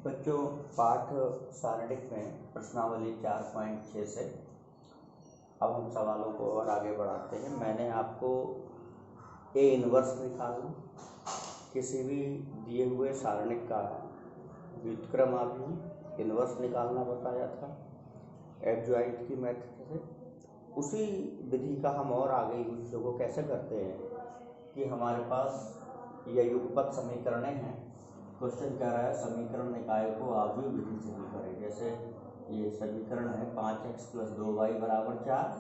बच्चों, पाठ सारणिक में प्रश्नावली 4.6 से अब हम सवालों को और आगे बढ़ाते हैं। मैंने आपको ए इनवर्स निकालना, किसी भी दिए हुए सारणिक का व्युत्क्रम आव्यूह इनवर्स निकालना बताया था एडजॉइंट की मेथड से। उसी विधि का हम और आगे यूज को कैसे करते हैं कि हमारे पास ये युगपत समीकरणें हैं। क्वेश्चन कह रहा है समीकरण निकाय को आव्यूह विधि से हल करें। जैसे ये समीकरण है 5x + 2y = 4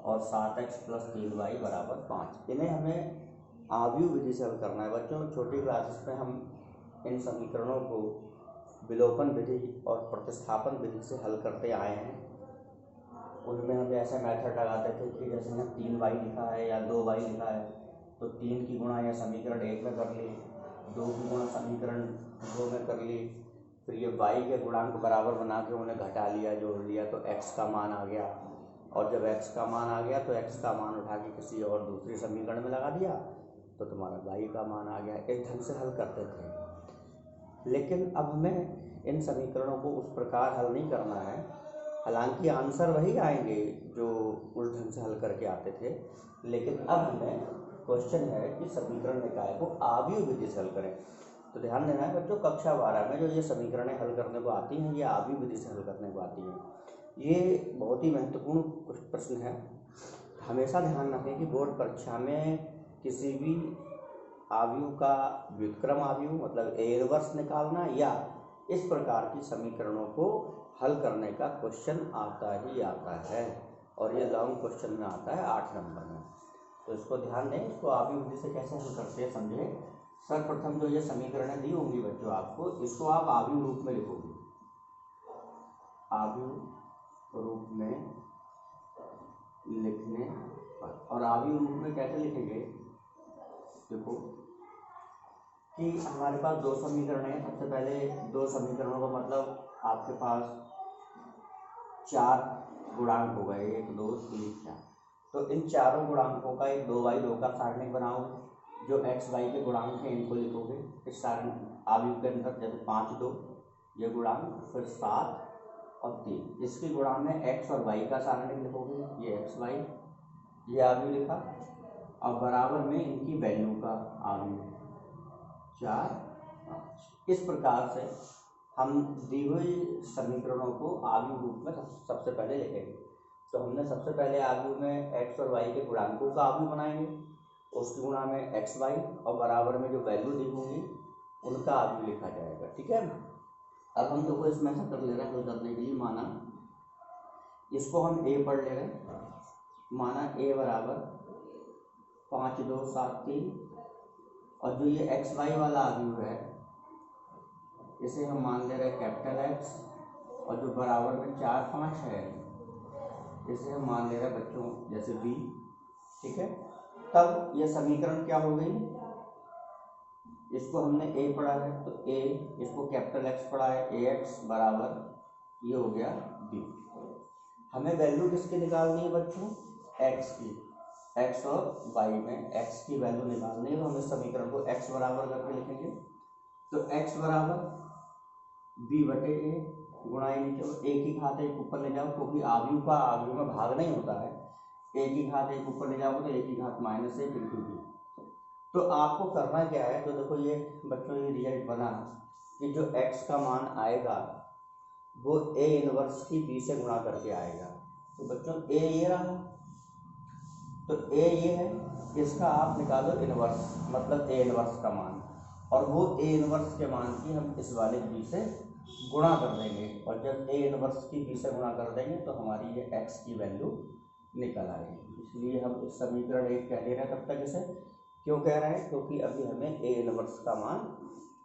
और 7x + 3y = 5। इन्हें हमें आव्यूह विधि से हल करना है। बच्चों, छोटी क्लासेस में हम इन समीकरणों को विलोपन विधि और प्रतिस्थापन विधि से हल करते आए हैं। उनमें हम ऐसा मेथड लगाते थे कि जैसे यहाँ 3y लिखा है या 2y लिखा है तो 3 की गुणा या समीकरण 1 में कर ली, 2 की गुणा समीकरण 2 में कर ली, फिर ये y के गुणांक बराबर बना के उन्हें घटा लिया, जोड़ लिया तो x का मान आ गया। और जब x का मान आ गया तो x का मान उठा के किसी और दूसरे समीकरण में लगा दिया तो तुम्हारा y का मान आ गया। इस ढंग से हल करते थे। लेकिन अब हमें इन समीकरणों को उस प्रकार हल नहीं करना है। हालांकि आंसर वही आएंगे जो उस ढंग से हल करके आते थे, लेकिन अब हमें क्वेश्चन है कि समीकरण निकाय को आव्यूह विधि से हल करें। तो ध्यान देना है बच्चों, कक्षा 12 में जो ये समीकरणें हल करने को आती हैं ये आव्यूह विधि से हल करने को आती हैं। ये बहुत ही महत्वपूर्ण प्रश्न है। हमेशा ध्यान रखें कि बोर्ड परीक्षा में किसी भी आव्यूह का व्युत्क्रम आव्यूह मतलब ए इनवर्स निकालना या इस प्रकार की समीकरणों को हल करने का क्वेश्चन आता ही आता है, और ये लॉन्ग क्वेश्चन में आता है 8 नंबर में। तो इसको ध्यान दें। इसको आव्यूह विधि से कैसे हल करते हैं समझें। सर्वप्रथम जो ये समीकरणें दी होंगी बच्चों आपको, इसको आप आव्यूह रूप में लिखोगे। आव्यूह रूप में लिखने और आव्यूह रूप में कैसे लिखेंगे, देखो कि हमारे पास दो समीकरण हैं। सबसे पहले दो समीकरणों का मतलब आपके पास 4 गुणांक हो गए, 1 2 3 4। तो इन चारों गुणांकों का एक 2y2 का सारणिक बनाओगे। जो x y के गुणांक हैं इनको लिखोगे इस सारणिक आव्यूह के अंदर। जैसे 5 2 ये गुणांक, फिर 7 और 3 इसके गुणांक में x और y का सारणिक लिखोगे। ये x y ये आव्यूह लिखा, और बराबर में इनकी वैल्यू का आव्यूह 4 5। इस प्रकार से हम दी हुई समीकरणों को आव्यूह रूप में सबसे पहले लिखेंगे। तो हमने सबसे पहले आव्यूह में x और y के गुणांकों का आव्यूह बनाएंगे, उसकी गुणा में x y और बराबर में जो वैल्यू दी होंगी उनका आव्यूह लिखा जाएगा। ठीक है। अब हम लोग को इसमें ऐसा कर ले रहे हैं हल करने के लिए। माना इसको हम a पढ़ ले रहे हैं। माना a = 5 2 7 3, और जो ये x y वाला आव्यूह है इसे हम मान ले रहे हैं कैपिटल X, और जो बराबर में 4 5 है इसे हम मान ले रहे हैं बच्चों जैसे B। ठीक है। तब यह समीकरण क्या हो गई, इसको हमने a पढ़ा है तो a, इसको कैपिटल X पढ़ा है ax बराबर ये हो गया b। हमें वैल्यू किसकी निकालनी है बच्चों, x की। x और y में x की वैल्यू निकालनी है, तो हम इस समीकरण को x बराबर करके लिखेंगे। तो x बराबर b/a गुणा नीचे a की घात 1 ऊपर ले जाओ, क्योंकि आव्यूह का आव्यूह में भाग नहीं होता है। a की घात 1 ऊपर ले जाओगे तो a की घात -1 × b। तो आपको करना क्या है, तो देखो ये बच्चों ये रिजल्ट बना कि जो x का मान आएगा वो a इनवर्स की b से गुणा करके आएगा। तो बच्चों a ये रहा, तो a ये है, इसका आप निकालो इनवर्स मतलब a इनवर्स का मान, और वो a इनवर्स के मान की हम इस वाले b से गुणा कर देंगे। और जब a इनवर्स की b से गुणा कर देंगे तो हमारी ये x की वैल्यू निकल आएगी। इसलिए हम इस समीकरण 1 कह दे रहे हैं। तब तक इसे क्यों कह रहे हैं, क्योंकि अभी हमें a इनवर्स का मान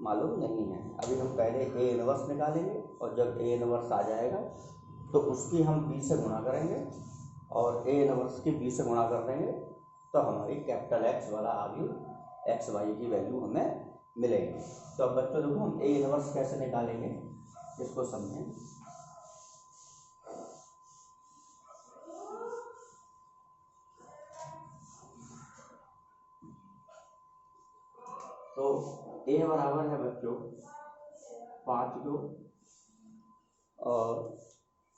मालूम नहीं है। अभी हम पहले a इनवर्स निकालेंगे, और जब a इनवर्स आ जाएगा तो उसकी हम b से गुणा करेंगे, और a इनवर्स की b से गुणा कर देंगे तो हमारी कैपिटल X वाला आव्यूह x y की वैल्यू हमें मिलेगी। तो अब बच्चों देखो हम a इनवर्स कैसे निकालेंगे इसको समझें। तो a बराबर है बच्चों 5 2 और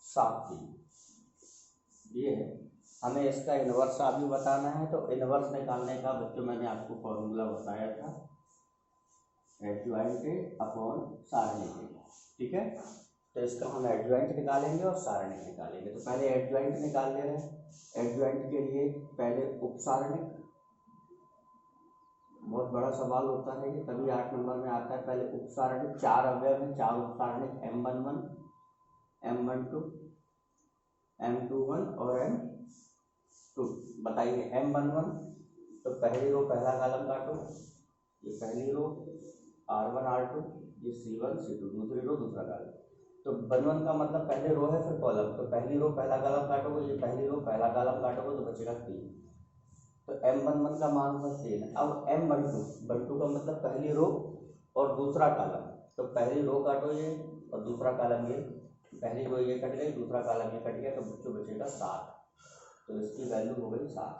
7 3 ये है। हमें इसका इन्वर्स अभी बताना है, तो इन्वर्स निकालने का बच्चों मैंने आपको फॉर्मूला बताया था, एडजॉइंट अपॉन सारणी के, ठीक है। तो इसका हम एडजॉइंट निकालेंगे और सारणी निकालेंगे। तो पहले एडजॉइंट निकाल ले रहे हैं। एडजॉइंट के लिए पहले उपसारणिक, बहुत बड़ा सवाल होता है ये, तभी 8 नंबर में आता है। पहले उपसारणिक 4 अवयव में 4 उपसारणिक, M11 M12 M21 और M2। बताइए M11, तो पहली रो पहला कॉलम काटो, ये पहली रो R1 R2, ये C1 C2, दूसरी रो दूसरा कॉलम। तो 1 का मतलब पहले रो है फिर कॉलम, तो पहली रो पहला कॉलम काटोगे, ये पहली रो पहला कॉलम काटोगे तो बचेगा 3। तो M11 का मान होगा 3। अब M12 का मतलब पहली रो और दूसरा कॉलम, तो पहली रो काटो ये और दूसरा कॉलम ये, पहली रो ये कट गई, दूसरा कॉलम ये कट गया, तो बच्चों बचेगा 7। तो इसकी वैल्यू हो गई 7।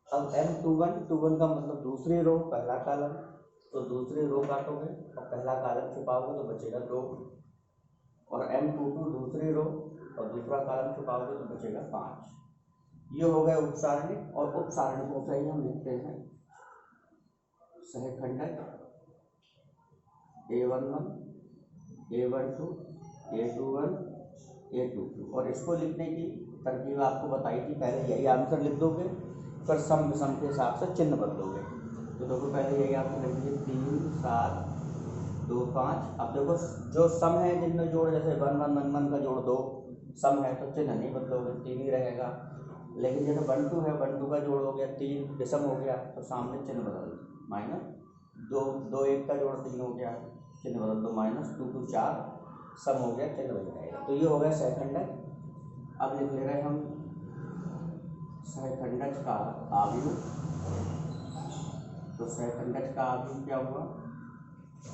अब M21 का मतलब दूसरी रो पहला कॉलम, तो दूसरी रो काटोगे और पहला कॉलम छुपाओगे तो बचेगा 2। और M22 दूसरी रो और दूसरा कॉलम छुपाओगे तो बचेगा 5। ये हो गए उपसारणिक। और उपसारणिकों से ही हम लिखते हैं सहखंडक A11 A12 A21 A22। और इसको लिखने की तरकीब आपको बताई थी, पहले यही आंसर लिख दोगे, फिर सम विषम के हिसाब से चिन्ह बदलोगे। तो देखो पहले यही आंसर लिख दीजिए 3 7 2 5। अब देखो जो सम है जिनमें जोड़, जैसे 1 1 1 1 का जोड़ 2 सम है तो चिन्ह नहीं बदलोगे, 3 ही रहेगा। लेकिन जैसे 1 2 है, 1 2 का जोड़ हो गया 3 विषम हो गया, तो सामने चिन्ह बदल दो, -2 2 1 का जोड़ 3 हो गया, चिन्ह बदल दो -2 2 4 सम हो गया, चिन्ह बदल जाएगा। तो ये हो गया सहखंडक। अब लिख ले रहे हैं हम सहखंडक का आव्यूह। तो सहखंडक का आव्यूह क्या हुआ,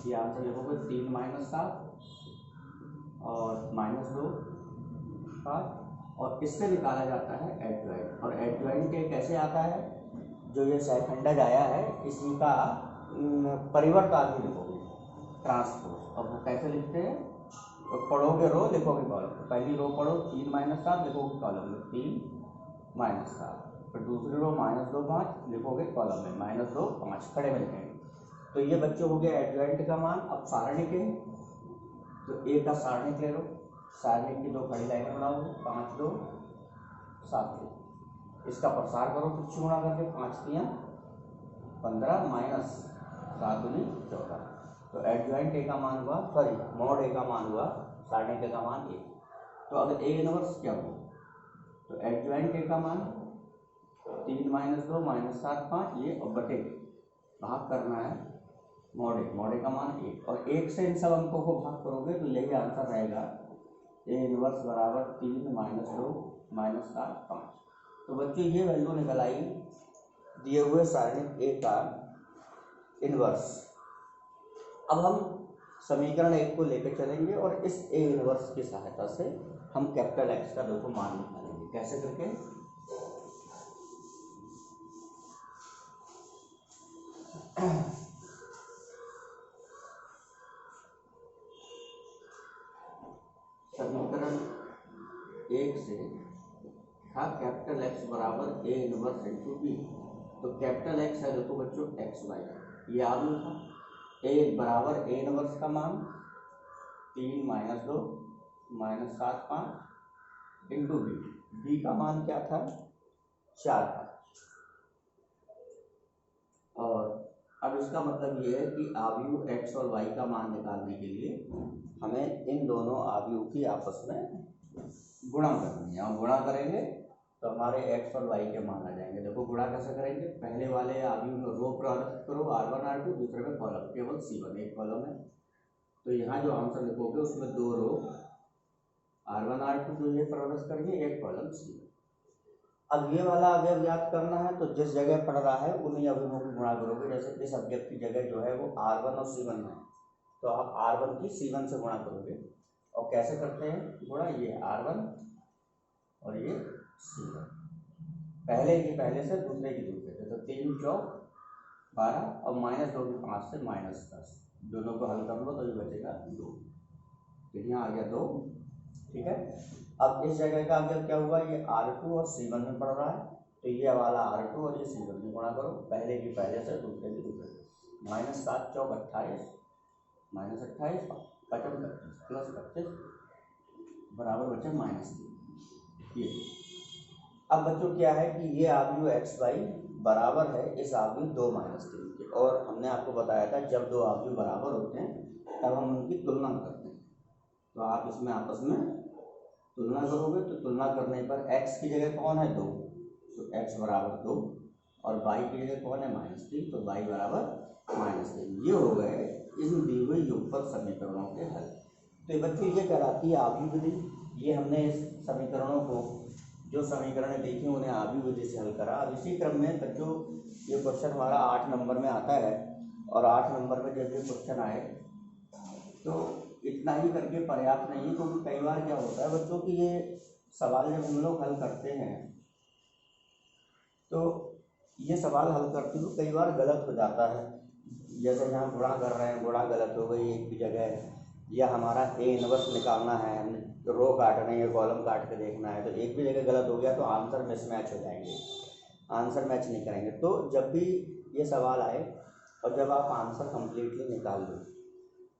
ये आंसर लिखोगे 3 -7 और -2 5। और इससे निकाला जाता है एडजॉइंट। और एडजॉइंट के कैसे आता है, जो ये सहखंडक आया है इसी का परिवर्त आदि लिखोगे, ट्रांसपोज। अब वो कैसे लिखते हैं, तो पढ़ोगे रो लिखोगे कॉलम। तो पहली रो पढ़ो 3 -7 लिखोगे कॉलम में 3 -7, फिर दूसरी रो -2 5 लिखोगे कॉलम में -2 5, खड़े में लिखेंगे। तो ये बच्चों हो गया एडजॉइंट का मान। अब सारणिक है, तो ए का सारणिक ले लो, सारणिक की 2 खड़ी लाइनें बनाओगे, 5 2 7 3। इसका प्रसार करो तुच्छ गुणा करके, 5 3 15 -7 दूनी 14। तो एडजॉइंट ए का मान हुआ, सॉरी मॉड ए का मान हुआ, सारणिक ए का मान 1। तो अब ए इनवर्स क्या हुआ, तो एडजॉइंट ए का मान 3 -2 -7 5 ये, और बटे भाग करना है मॉड ए का मान 1। और 1 से इन सब अंकों को भाग करोगे तो यही आंसर रहेगा, ए इनवर्स बराबर 3 -2 -7 5। तो बच्चों ये वैल्यू निकल आई दिए हुए सारणिक ए का इनवर्स। अब हम समीकरण 1 को लेकर चलेंगे और इस ए इनवर्स की सहायता से हम कैपिटल एक्स का देखो मान निकालेंगे। कैसे करके, समीकरण 1 से था कैपिटल एक्स बराबर ए इनवर्स इंटू बी। तो कैपिटल एक्स है देखो बच्चों एक्स वाई, ये आलू था। ए बराबर ए इनवर्स का मान 3 -2 -7 5 इंटू बी। बी का मान क्या था 4 था। और अब इसका मतलब ये है कि आव्यूह एक्स और वाई का मान निकालने के लिए हमें इन दोनों आव्यूह की आपस में गुणा करनी है। और गुणा करेंगे तो हमारे एक्स और वाई के मान आ जाएंगे। देखो गुणा कैसे करेंगे, पहले वाले आव्यूह में रो प्रोडक्ट करो R1 R2, दूसरे में कॉलम, केवल C1 एक कॉलम है। तो यहाँ जो आंसर लिखोगे उसमें 2 रो R1 R2 जो ये प्रोडक्ट करेंगे, एक कॉलम C1। अब ये वाला अवयव याद करना है तो जिस जगह पढ़ रहा है उन्हीं अवयवों की गुणा करोगे। जैसे इस अवयव की जगह जो है वो R1 और C1 है, तो आप R1 की C1 से गुणा करोगे। और कैसे करते हैं गुणा, ये R1 और ये C1, पहले की पहले से दूसरे की दूसरे से। तो 3 4 12 और -2 की 5 से -10। दोनों को हल कर लो तो ये बचेगा 2, फिर यहाँ आ गया 2। ठीक है, अब इस जगह का अगर क्या हुआ, ये R2 और C1 में पड़ रहा है, तो ये वाला R2 और ये C1 में गुणा करो, पहले की पहले से, दूसरे की दूसरे से। -7 चौक 28, -28 पचम 25 प्लस 25 बराबर बचा -3। ये अब बच्चों क्या है कि ये आव्यूह एक्स वाई बराबर है इस आव्यूह 2 -3 के, और हमने आपको बताया था जब दो आव्यूह बराबर होते हैं तब हम उनकी तुलना करते हैं। तो आप इसमें आपस में तुलना करोगे, तो तुलना करने पर x की जगह कौन है 2, तो x बराबर 2, और y की जगह कौन है -3, तो y बराबर -3। ये हो गए इन दी हुई युगपत समीकरणों के हल। तो बच्चों ये कहलाती है आव्यूह विधि। ये हमने इस समीकरणों को, जो समीकरण देखी उन्हें आव्यूह विधि से हल करा। अब इसी क्रम में बच्चों ये क्वेश्चन हमारा 8 नंबर में आता है, और 8 नंबर में जब ये क्वेश्चन आए तो इतना ही करके पर्याप्त नहीं है, क्योंकि कई बार क्या होता है बच्चों कि ये सवाल जब हम लोग हल करते हैं तो ये सवाल हल करते हुए कई बार गलत हो जाता है। जैसे यहाँ गुणा कर रहे हैं, गुणा गलत हो गई एक भी जगह, या हमारा A इनवर्स निकालना है, हमने रो काटना है, कॉलम काट के देखना है, तो एक भी जगह गलत हो गया तो आंसर मिसमैच हो जाएंगे, आंसर मैच नहीं करेंगे। तो जब भी ये सवाल आए और जब आप आंसर कम्प्लीटली निकाल दो,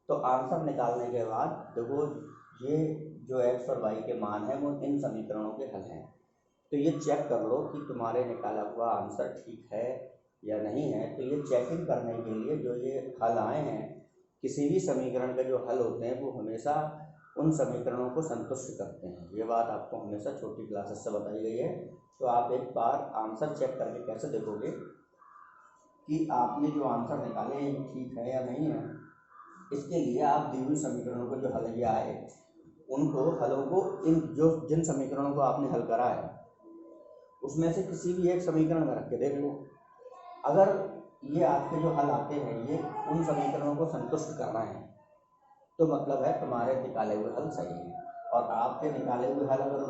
तो आंसर निकालने के बाद देखो ये जो x और y के मान हैं वो इन समीकरणों के हल हैं, तो ये चेक कर लो कि तुम्हारे निकाला हुआ आंसर ठीक है या नहीं है। तो ये चेकिंग करने के लिए जो ये हल आए हैं, किसी भी समीकरण के जो हल होते हैं वो हमेशा उन समीकरणों को संतुष्ट करते हैं। ये बात आपको हमेशा छोटी क्लासेस से बताई गई है। तो आप एक बार आंसर चेक करके कैसे देखोगे कि आपने जो आंसर निकाले हैं ठीक है या नहीं है। इसके लिए आप दी हुई समीकरणों को जो हल आए उनको हलों को जिन समीकरणों को आपने हल करा है उसमें से किसी भी एक समीकरण में रख के देख लो। अगर ये आपके जो हल आते हैं ये उन समीकरणों को संतुष्ट कर रहे हैं तो मतलब है तुम्हारे निकाले हुए हल सही हैं, और आपके निकाले हुए हल अगर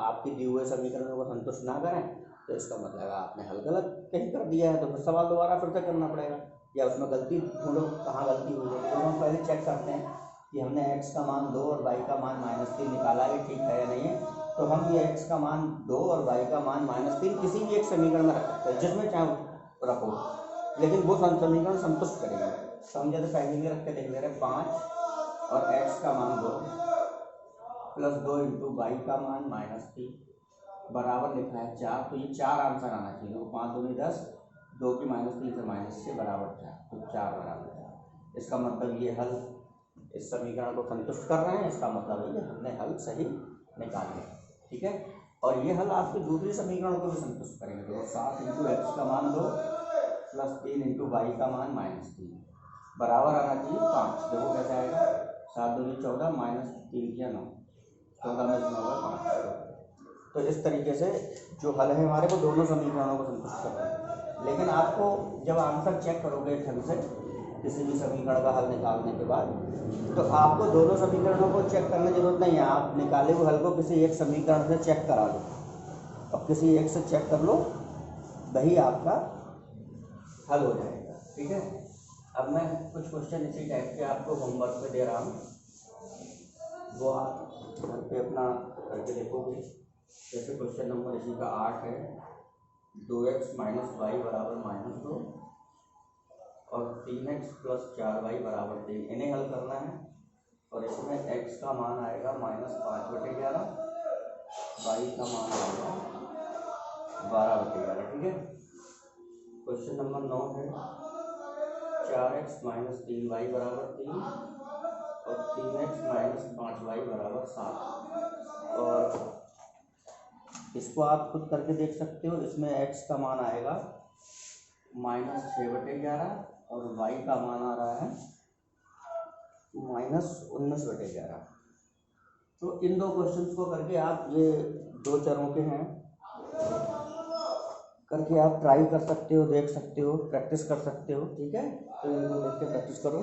आपकी दी हुए समीकरणों को संतुष्ट ना करें तो इसका मतलब आपने हल गलत कहीं कर दिया है, तो फिर सवाल दोबारा फिर से करना पड़ेगा, या उसमें गलती ढूंढो कहाँ गलती हुई है। तो हम पहले चेक करते हैं कि हमने x का मान 2 और y का मान -3 निकाला है, ठीक है या नहीं है। तो हम ये x का मान 2 और y का मान -3 किसी भी एक समीकरण में रख सकते हैं, जिसमें चाहे रखो, लेकिन वो समीकरण संतुष्ट करेंगे। तो हम जैसे पहले भी रख के देख ले रहे हैं 5 और x का मान 2 प्लस 2 इंटू वाई का मान -3 बराबर लिखा है 4। तो ये 4 आंसर आना चाहिए। 5 दूनी 10, 2 की -3 से -6 बराबर 4, तो 4 बराबर 4। इसका मतलब ये हल इस समीकरण को संतुष्ट कर रहे हैं, इसका मतलब है कि हमने हल सही निकाल लिया। ठीक है, और ये हल आपके दूसरे समीकरणों को भी संतुष्ट करेंगे। तो 7 इंटू एक्स का मान 2 प्लस 3 इंटू वाई का मान -3 बराबर आना चाहिए 5। देखो कैसे आएगा, 7 दूनी 14 -3 किया 9, 14 में 9 होगा 5। तो इस तरीके से जो हल है हमारे को दोनों समीकरणों को संतुष्ट कर रहे हैं। लेकिन आपको जब आंसर चेक करोगे ढंग से किसी भी समीकरण का हल निकालने के बाद, तो आपको दोनों समीकरणों को चेक करने की जरूरत नहीं है। आप निकाले हुए हल को किसी एक समीकरण से चेक करा दो, अब किसी एक से चेक कर लो, वही आपका हल हो जाएगा। ठीक है, अब मैं कुछ क्वेश्चन इसी टाइप के आपको होमवर्क पे दे रहा हूँ, वो आप घर पे अपना करके देखोगे। जैसे क्वेश्चन नंबर इसी का 8 है, 2x - y बराबर -2 और 3x + 4y बराबर 3, इन्हें हल करना है। और इसमें x का मान आएगा -5/11, y का मान आएगा 12/11। ठीक है, क्वेश्चन नंबर 9 है, 4x - 3y बराबर 3 और 3x - 5y बराबर 7। और इसको आप खुद करके देख सकते हो। इसमें x का मान आएगा -6/11 और y का मान आ रहा है -19/11। तो इन दो क्वेश्चंस को करके आप, ये 2 चरों के हैं, करके आप ट्राई कर सकते हो, देख सकते हो, प्रैक्टिस कर सकते हो। ठीक है, तो इनको देख के प्रैक्टिस करो।